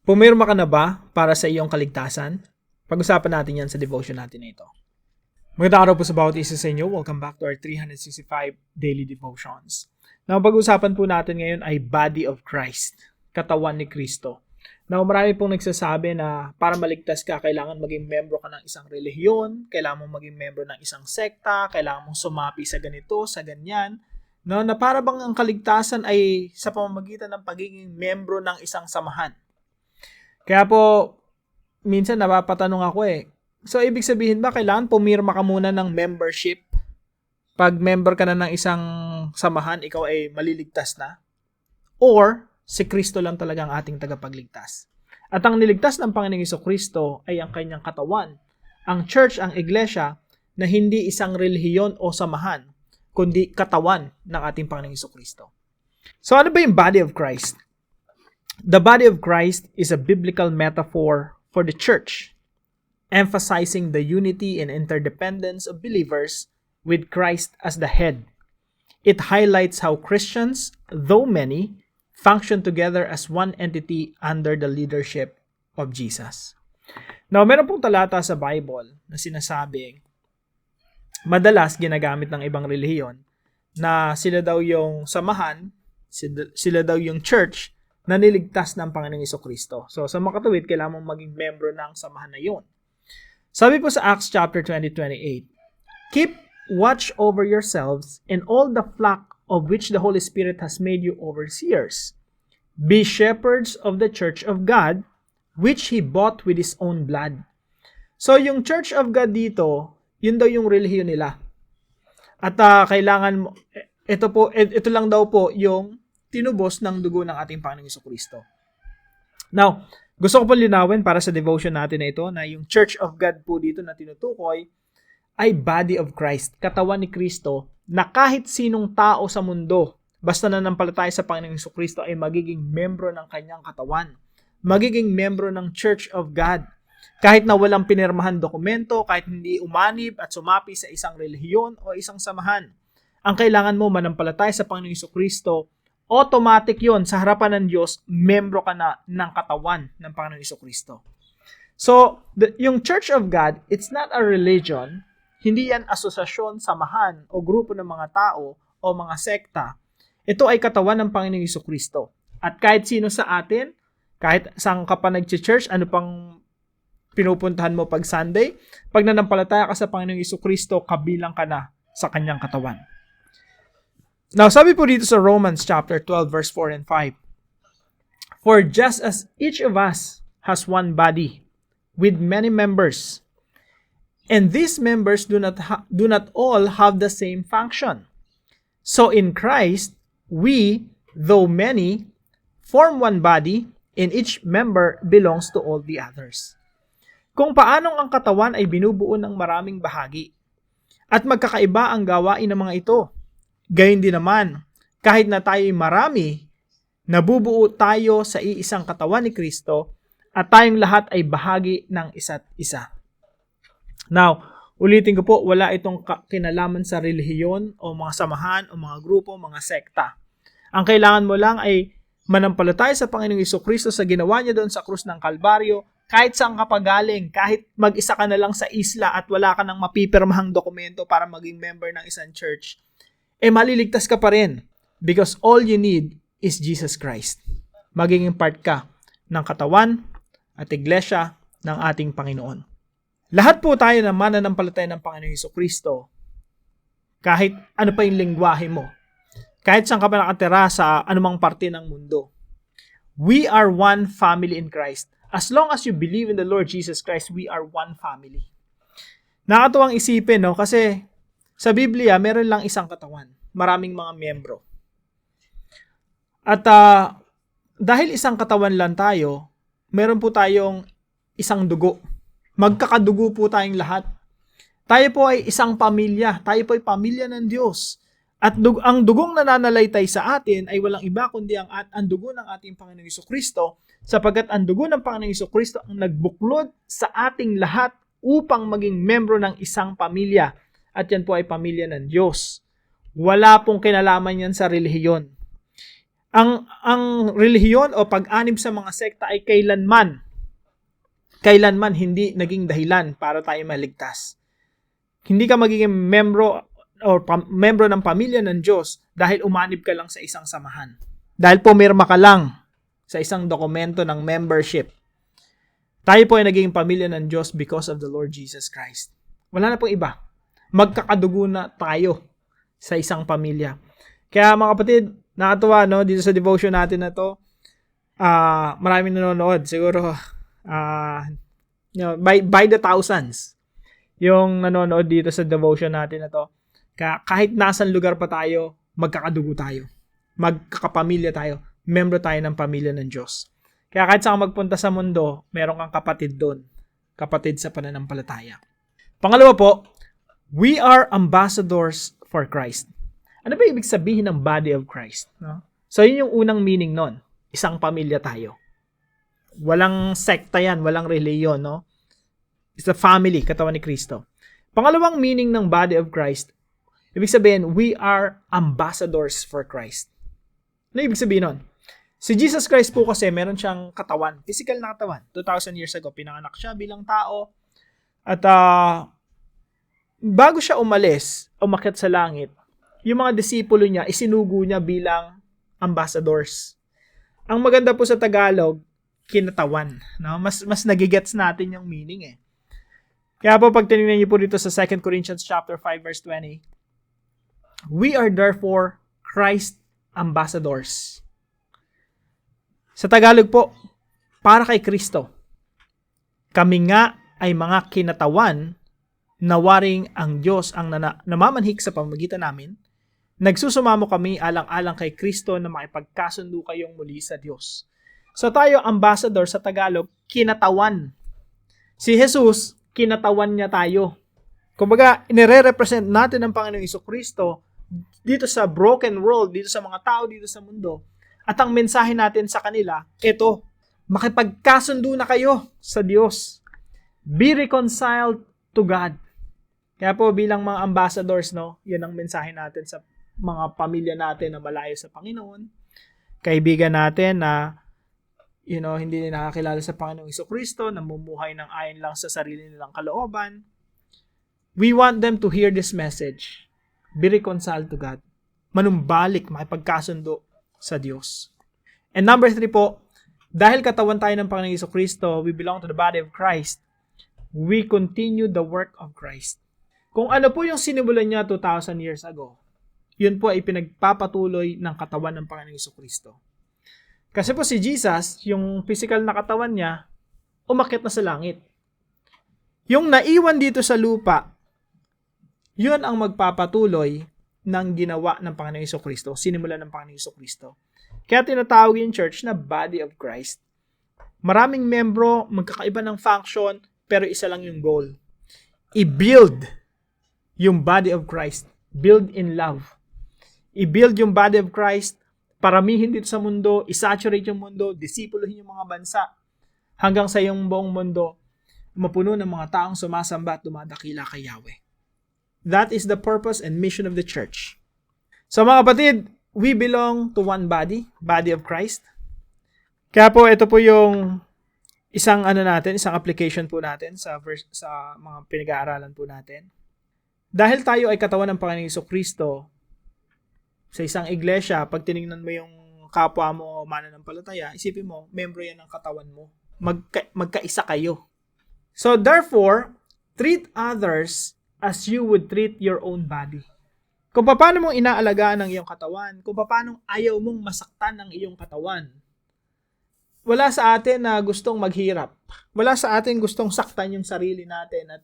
Pumirma ka na ba para sa iyong kaligtasan? Pag-usapan natin yan sa devotion natin na ito. Magandang araw po sa bawat isa sa inyo. Welcome back to our 365 Daily Devotions. Now, pag-usapan po natin ngayon ay Body of Christ, katawan ni Kristo. Now, marami pong nagsasabi na para maligtas ka, kailangan maging membro ka ng isang relihiyon, kailangan mong maging membro ng isang sekta, kailangan mong sumapi sa ganito, sa ganyan. No, na para bang ang kaligtasan ay sa pamamagitan ng pagiging membro ng isang samahan. Kaya po, minsan napapatanong ako so ibig sabihin ba kailangan pumirma ka muna ng membership? Pag member ka na ng isang samahan, ikaw ay maliligtas na? Or, si Kristo lang talaga ang ating tagapagligtas? At ang niligtas ng Panginoong Jesucristo ay ang kanyang katawan, ang church, ang iglesia, na hindi isang relihiyon o samahan, kundi katawan ng ating Panginoong Jesucristo. So ano ba yung body of Christ? The body of Christ is a biblical metaphor for the church, emphasizing the unity and interdependence of believers with Christ as the head. It highlights how Christians, though many, function together as one entity under the leadership of Jesus. Now, meron pong talata sa Bible na sinasabing madalas ginagamit ng ibang relihiyon na sila daw yung samahan, sila daw yung church na niligtas ng Panginoong Jesucristo. So, sa makatuwid, kailangan mong maging membro ng samahan na yun. Sabi po sa Acts chapter 20:28, "Keep watch over yourselves and all the flock of which the Holy Spirit has made you overseers. Be shepherds of the church of God, which He bought with His own blood." So, yung church of God dito, yun daw yung relihiyon nila. At kailangan mo, ito lang daw po yung tinubos ng dugo ng ating Panginoong Jesucristo. Now, gusto ko po linawin para sa devotion natin na ito na yung Church of God po dito na tinutukoy ay body of Christ, katawan ni Kristo, na kahit sinong tao sa mundo, basta nananampalataya sa Panginoong Jesucristo ay magiging membro ng kanyang katawan, magiging membro ng Church of God. Kahit na walang pinirmahan dokumento, kahit hindi umanib at sumapi sa isang relihiyon o isang samahan. Ang kailangan mo manampalataya sa Panginoong Jesucristo, automatic yon sa harapan ng Diyos, membro ka na ng katawan ng Panginoong Jesucristo. So, yung Church of God, it's not a religion, hindi yan asosasyon, samahan, o grupo ng mga tao o mga sekta. Ito ay katawan ng Panginoong Jesucristo. At kahit sino sa atin, kahit saan ka pa nag-church, ano pang pinupuntahan mo pag Sunday, pag nanampalataya ka sa Panginoong Jesucristo, kabilang ka na sa kanyang katawan. Now, sabi po dito sa Romans chapter 12, verse 4 and 5, "For just as each of us has one body with many members, and these members do not all have the same function, so in Christ, we, though many, form one body, and each member belongs to all the others." Kung paanong ang katawan ay binubuo ng maraming bahagi, at magkakaiba ang gawain ng mga ito, gayon din naman, kahit na tayo'y marami, nabubuo tayo sa iisang katawan ni Kristo at tayong lahat ay bahagi ng isa't isa. Now, ulitin ko po, wala itong kinalaman sa relihiyon o mga samahan o mga grupo, mga sekta. Ang kailangan mo lang ay manampalataya sa Panginoong Jesucristo sa ginawa niya doon sa krus ng Kalbaryo, kahit saan ka pagaling, kahit mag-isa ka na lang sa isla at wala ka ng mapipirmahang dokumento para maging member ng isang church, maliligtas ka pa rin because all you need is Jesus Christ. Magiging part ka ng katawan at iglesia ng ating Panginoon. Lahat po tayo na mananampalataya ng Panginoong Jesucristo, kahit ano pa yung lengguwahe mo, kahit saan ka pa nakatira sa anumang parte ng mundo, we are one family in Christ. As long as you believe in the Lord Jesus Christ, we are one family. Nakatuwang isipin, no? Kasi sa Biblia, meron lang isang katawan. Maraming mga miyembro. At dahil isang katawan lang tayo, meron po tayong isang dugo. Magkakadugo po tayong lahat. Tayo po ay isang pamilya. Tayo po ay pamilya ng Diyos. At ang dugong nananalaytay sa atin ay walang iba kundi ang dugo ng ating Panginoong Jesucristo, sapagkat ang dugo ng Panginoong Jesucristo ang nagbuklod sa ating lahat upang maging membro ng isang pamilya. At yan po ay pamilya ng Diyos. Wala pong kinalaman yan sa relihiyon. Ang relihiyon o pag-anib sa mga sekta ay kailanman hindi naging dahilan para tayo maligtas. Hindi ka magiging membro ng pamilya ng Diyos dahil umanib ka lang sa isang samahan. Dahil pumirma ka lang sa isang dokumento ng membership. Tayo po ay naging pamilya ng Diyos because of the Lord Jesus Christ. Wala na pong iba. Magkakadugo na tayo sa isang pamilya. Kaya mga kapatid, nakatuwa, no? Dito sa devotion natin na to, maraming nanonood. Siguro, by the thousands, yung nanonood dito sa devotion natin na to. Kaya kahit nasan lugar pa tayo, magkakadugo tayo. Magkakapamilya tayo. Membro tayo ng pamilya ng Diyos. Kaya kahit saan magpunta sa mundo, meron kang kapatid doon. Kapatid sa pananampalataya. Pangalawa po, we are ambassadors for Christ. Ano ba ibig sabihin ng body of Christ? No? So, yun yung unang meaning nun. Isang pamilya tayo. Walang sekta yan, walang reliyon, no? It's a family, katawan ni Kristo. Pangalawang meaning ng body of Christ, ibig sabihin, we are ambassadors for Christ. Ano ibig sabihin nun? Si Jesus Christ po kasi meron siyang katawan, physical na katawan. 2,000 years ago, pinanganak siya bilang tao. At bago siya umakyat sa langit, yung mga disipulo niya, isinugo niya bilang ambassadors. Ang maganda po sa Tagalog, kinatawan. No? Mas nagigets natin yung meaning eh. Kaya po pag tinignan niyo po dito sa 2 Corinthians chapter 5 verse 20, we are therefore Christ ambassadors. Sa Tagalog po, para kay Kristo. Kami nga ay mga kinatawan na waring ang Diyos ang namamanhik sa pamamagitan namin. Nagsusumamo kami alang-alang kay Kristo na makipagkasundo kayong muli sa Diyos. So tayo, ambassador sa Tagalog, kinatawan. Si Jesus, kinatawan niya tayo. Kumbaga, inire-represent natin ang Panginoong Jesucristo dito sa broken world, dito sa mga tao, dito sa mundo. At ang mensahe natin sa kanila, ito, makipagkasundo na kayo sa Diyos. Be reconciled to God. Kaya po bilang mga ambassadors, no, yan ang mensahe natin sa mga pamilya natin na malayo sa Panginoon. Kaibigan natin na hindi nakakilala sa Panginoong Jesucristo, namumuhay ng ayon lang sa sarili nilang kalooban. We want them to hear this message. Be reconciled to God. Manumbalik, makipagkasundo sa Diyos. And number 3 po, dahil katawan tayo ng Panginoong Jesucristo, we belong to the body of Christ. We continue the work of Christ. Kung ano po yung sinimulan niya 2,000 years ago, yun po ay pinagpapatuloy ng katawan ng Panginoong Jesucristo. Kasi po si Jesus, yung physical na katawan niya, umakyat na sa langit. Yung naiwan dito sa lupa, yun ang magpapatuloy ng ginawa ng Panginoong Jesucristo, sinimulan ng Panginoong Jesucristo. Kaya tinatawag yung church na body of Christ. Maraming membro, magkakaiba ng function, pero isa lang yung goal. I-build yung body of Christ. Build in love. I-build yung body of Christ, paramihin dito sa mundo, isaturate yung mundo, disipuluhin yung mga bansa, hanggang sa yung buong mundo, mapuno ng mga taong sumasamba at dumadakila kay Yahweh. That is the purpose and mission of the church. So mga kapatid, we belong to one body of Christ. Kaya po ito po yung isang isang application po natin sa mga pinag-aaralan po natin. Dahil tayo ay katawan ng Panginoong Jesucristo, sa isang iglesia, pag tinignan mo yung kapwa mo mananampalataya, isipin mo, membro yan ng katawan mo. Magkaisa kayo. So therefore, treat others as you would treat your own body. Kung paano mong inaalagaan ang iyong katawan, kung paano ayaw mong masaktan ang iyong katawan. Wala sa atin na gustong maghirap. Wala sa atin gustong saktan yung sarili natin at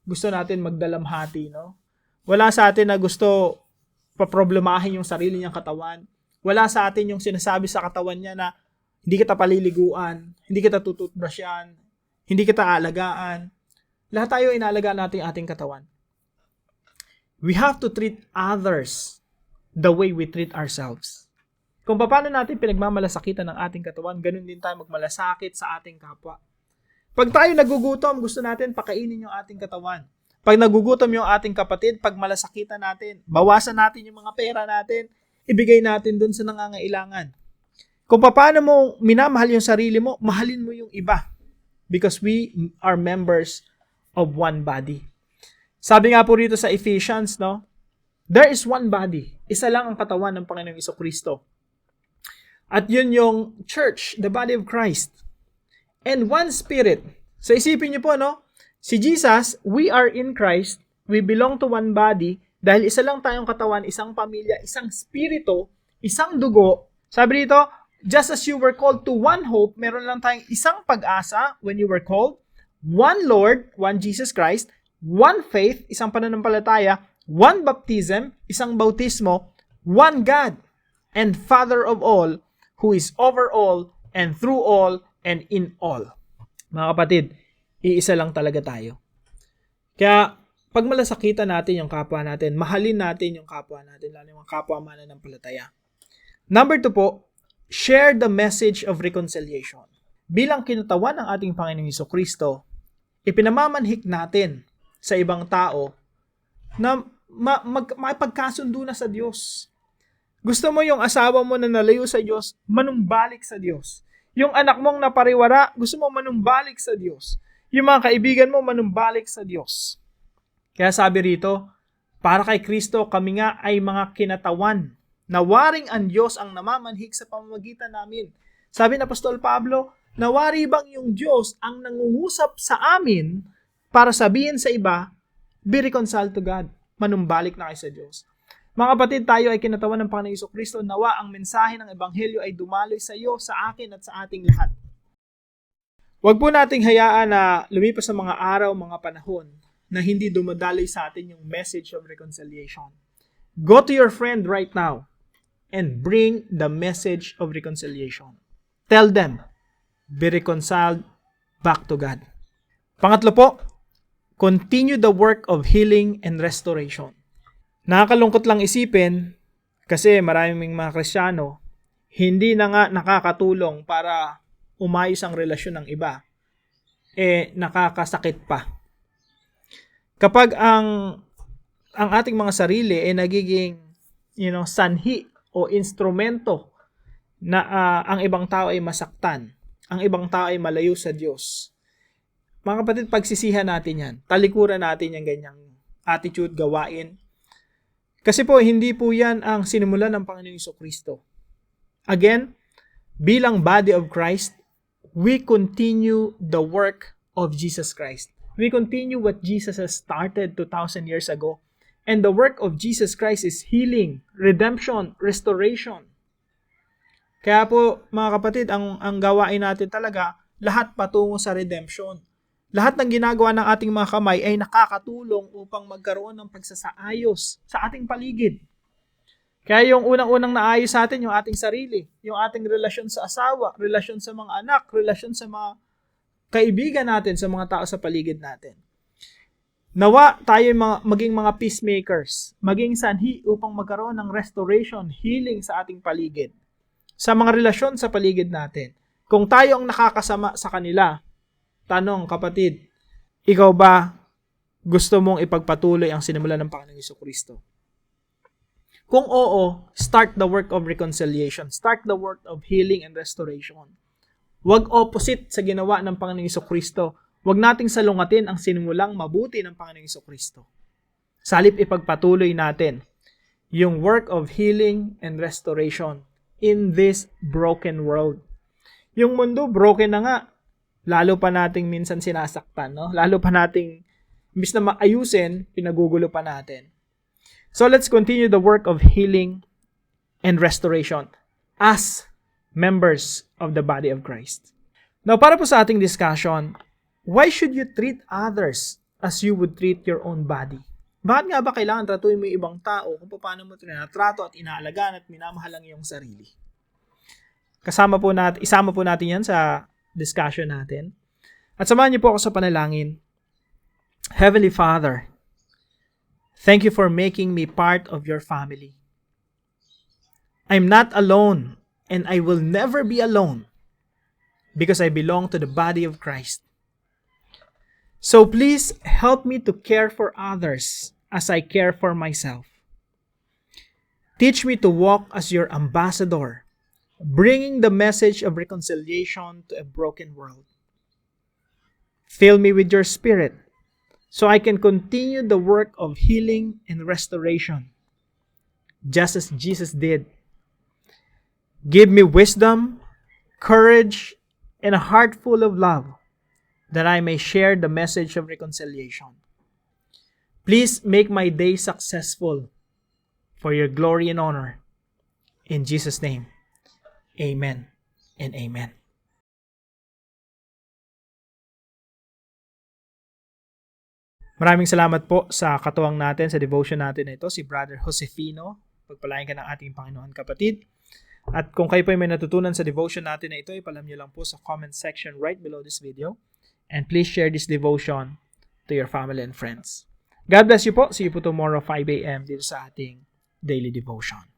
gusto natin magdalamhati, no? Wala sa atin na gusto paproblemahin yung sarili niyang katawan. Wala sa atin yung sinasabi sa katawan niya na hindi kita paliliguan, hindi kita tututbrusyan, hindi kita aalagaan. Lahat tayo inaalagaan natin ang ating katawan. We have to treat others the way we treat ourselves. Kung paano natin pinagmamalasakitan ng ating katawan, ganun din tayo magmalasakit sa ating kapwa. Pag tayo nagugutom, gusto natin pakainin yung ating katawan. Pag nagugutom yung ating kapatid, pag malasakitan natin, bawasan natin yung mga pera natin, ibigay natin dun sa nangangailangan. Kung paano mo minamahal yung sarili mo, mahalin mo yung iba. Because we are members of one body. Sabi nga po rito sa Ephesians, no? There is one body. Isa lang ang katawan ng Panginoong Jesucristo. At yun yung church, the body of Christ. And one spirit. So isipin niyo po, no? Si Jesus, we are in Christ. We belong to one body. Dahil isa lang tayong katawan, isang pamilya, isang spirito, isang dugo. Sabi dito, just as you were called to one hope, meron lang tayong isang pag-asa when you were called. One Lord, one Jesus Christ. One faith, isang pananampalataya. One baptism, isang bautismo. One God and Father of all, who is over all and through all and in all. Mga kapatid, iisa lang talaga tayo. Kaya, pag malasakitan natin yung kapwa natin, mahalin natin yung kapwa natin, lalo yung mga kapwa mananampalataya. Number 2 po, share the message of reconciliation. Bilang kinutawan ng ating Panginoong Jesucristo, ipinamamanhik natin sa ibang tao na makipagkasundo na sa Diyos. Gusto mo yung asawa mo na nalayo sa Diyos, manumbalik sa Diyos. Yung anak mong napariwara, gusto mo manumbalik sa Diyos. Yung mga kaibigan mo, manumbalik sa Diyos. Kaya sabi rito, para kay Kristo, kami nga ay mga kinatawan. Nawaring ang Diyos ang namamanhik sa pamamagitan namin. Sabi ni Apostol Pablo, nawari bang yung Diyos ang nangungusap sa amin para sabihin sa iba, be reconciled to God. Manumbalik na kayo sa Diyos. Mga kapatid, tayo ay kinatawan ng Panginoong Jesucristo. Nawa ang mensahe ng Ebanghelyo ay dumaloy sa iyo, sa akin at sa ating lahat. Huwag po nating hayaan na lumipas sa mga araw, mga panahon na hindi dumadaloy sa atin yung message of reconciliation. Go to your friend right now and bring the message of reconciliation. Tell them, be reconciled back to God. Pangatlo po, continue the work of healing and restoration. Nakakalungkot lang isipin kasi maraming mga Kristiyano hindi na nga nakakatulong para umayos ang relasyon ng iba. Nakakasakit pa. Kapag ang ating mga sarili ay nagiging sanhi o instrumento na ang ibang tao ay masaktan, ang ibang tao ay malayo sa Diyos. Mga kapatid, pagsisihan natin yan. Talikuran natin yung ganyang attitude, gawain. Kasi po, hindi po yan ang sinimulan ng Panginoong Jesucristo. Again, bilang body of Christ, we continue the work of Jesus Christ. We continue what Jesus has started 2,000 years ago. And the work of Jesus Christ is healing, redemption, restoration. Kaya po, mga kapatid, ang gawain natin talaga, lahat patungo sa redemption. Lahat ng ginagawa ng ating mga kamay ay nakakatulong upang magkaroon ng pagsasaayos sa ating paligid. Kaya yung unang-unang naayos sa atin, yung ating sarili, yung ating relasyon sa asawa, relasyon sa mga anak, relasyon sa mga kaibigan natin, sa mga tao sa paligid natin. Nawa tayo maging mga peacemakers, maging sanhi upang magkaroon ng restoration, healing sa ating paligid, sa mga relasyon sa paligid natin. Kung tayo ang nakakasama sa kanila, tanong kapatid, ikaw ba gusto mong ipagpatuloy ang sinimulan ng Panginoong Jesucristo? Kung oo, start the work of reconciliation. Start the work of healing and restoration. Huwag opposite sa ginawa ng Panginoong Jesucristo. Huwag nating salungatin ang sinimulang mabuti ng Panginoong Jesucristo. Salip ipagpatuloy natin yung work of healing and restoration in this broken world. Yung mundo, broken na nga. Lalo pa nating minsan sinasaktan, no? Lalo pa nating, imbis na maayusin, pinagugulo pa natin. So let's continue the work of healing and restoration as members of the body of Christ. Now, para po sa ating discussion, why should you treat others as you would treat your own body? Bakit nga ba kailangan tratuhin mo yung ibang tao kung paano mo tinatrato at inaalagaan at minamahal ang iyong sarili? Isama po natin yan sa discussion natin. At samahan niyo po ako sa panalangin. Heavenly Father, thank you for making me part of your family. I'm not alone and I will never be alone because I belong to the body of Christ. So please help me to care for others as I care for myself. Teach me to walk as your ambassador, bringing the message of reconciliation to a broken world. Fill me with your Spirit so I can continue the work of healing and restoration, just as Jesus did. Give me wisdom, courage, and a heart full of love, that I may share the message of reconciliation. Please make my day successful for your glory and honor. In Jesus' name, amen and amen. Maraming salamat po sa katuwang natin sa devotion natin na ito, si Brother Josefino. Pagpalain ka ng ating Panginoon kapatid. At kung kayo po ay may natutunan sa devotion natin na ito, ipalam nyo lang po sa comment section right below this video. And please share this devotion to your family and friends. God bless you po. See you po tomorrow 5 a.m. dito sa ating daily devotion.